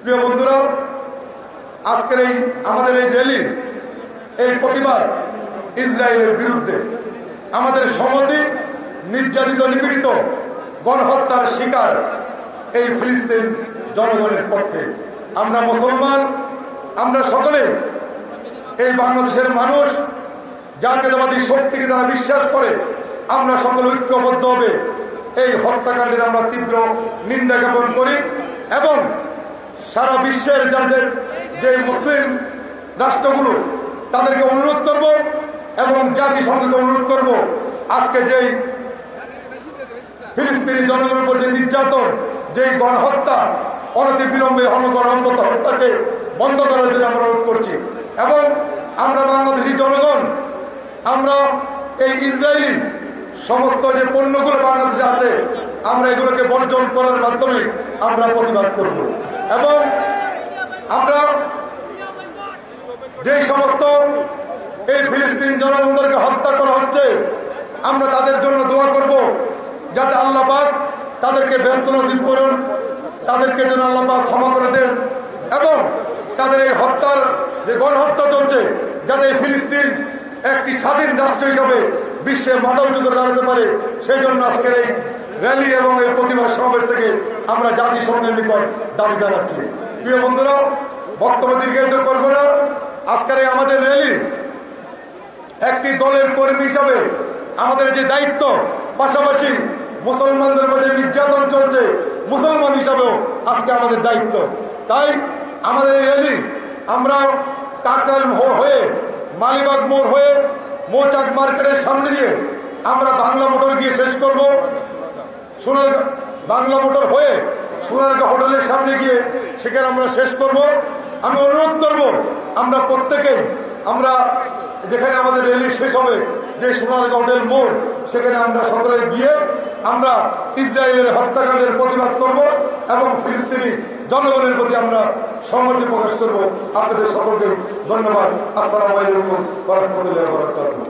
প্রিয় বন্ধুরা, আজকের আমাদের এই র্যালি, এই প্রতিবাদ ইসরায়েলের বিরুদ্ধে, আমাদের সমাজে নির্যাতিত, নিপীড়িত, গণহত্যার শিকার এই ফিলিস্তিন জনগণের পক্ষে। আমরা মুসলমান, আমরা সকলে এই বাংলাদেশের মানুষ জাতীয়তাবাদী শক্তিকে তারা বিশ্বাস করে। আমরা সকলে ঐক্যবদ্ধ হবে এই হত্যাকাণ্ডের আমরা তীব্র নিন্দা জ্ঞাপন করি এবং সারা বিশ্বের যে মুসলিম রাষ্ট্রগুলো তাদেরকে অনুরোধ করব এবং জাতিসংঘকে অনুরোধ করব, আজকে যেই ফিলিস্তিনি জনগণের উপর যে নির্যাতন, যেই গণহত্যা, অনতিবিলম্বে হত্যাকে বন্ধ করার জন্য আমরা অনুরোধ করছি। এবং আমরা বাংলাদেশি জনগণ, আমরা এই ইসরায়েলি সমস্ত যে পণ্যগুলো বাংলাদেশে আছে, আমরা এগুলোকে বর্জন করার মাধ্যমে আমরা প্রতিবাদ করব। এবং আমরা যে সমস্ত এই ফিলিস্তিন জনগণদেরকে হত্যা করা হচ্ছে, আমরা তাদের জন্য দোয়া করব যাতে আল্লাহ পাক তাদেরকে ব্যস্ত নসিব করুন, তাদেরকে যেন আল্লাহ পাক ক্ষমা করে দেন এবং তাদের এই হত্যার যে গণহত্যা চলছে, যাতে ফিলিস্তিন একটি স্বাধীন রাষ্ট্র হিসাবে বিশ্বে মাথা উঁচু করে দাঁড়াতে পারে, সেই জন্য আজকের এই র্যালি এবং এই প্রতিবাদ সমাবেশ থেকে আমরা জাতিসংঘের নিকট দাবি জানাচ্ছি। প্রিয় বন্ধুরা, বক্তব্য দীর্ঘায়িত করব না। আজকের আমাদের র্যালি একটি দলের কর্মী হিসাবে আমাদের যে দায়িত্ব, পাশাপাশি মুসলমানদের উপর যে নির্যাতন চলছে, মুসলমান হিসাবেও আজকে আমাদের দায়িত্ব। তাই আমাদের এই র্যালি আমরা কাকরাইল হয়ে, মালিবাগ মোড় হয়ে, মৌচাক মার্কেটের সামনে দিয়ে আমরা বাংলা মোটর গিয়ে শেষ করব। বাংলা মোটর হয়ে সোনারগাঁ হোটেলের সামনে গিয়ে সেখানে আমরা শেষ করব। আমি অনুরোধ করব, আমরা প্রত্যেকেই, আমরা যেখানে আমাদের র্যালি শেষ হবে, যে সোনারগাঁ হোটেল মোড়, সেখানে আমরা সকলে গিয়ে আমরা ইসরায়েলের হত্যাকাণ্ডের প্রতিবাদ করব এবং ফিলিস্তিনি জনগণের প্রতি আমরা সম্মতি প্রকাশ করব। আপনাদের সকলকে ধন্যবাদ। আসসালামু আলাইকুম ওয়া রাহমাতুল্লাহি ওয়া বারাকাতুহু।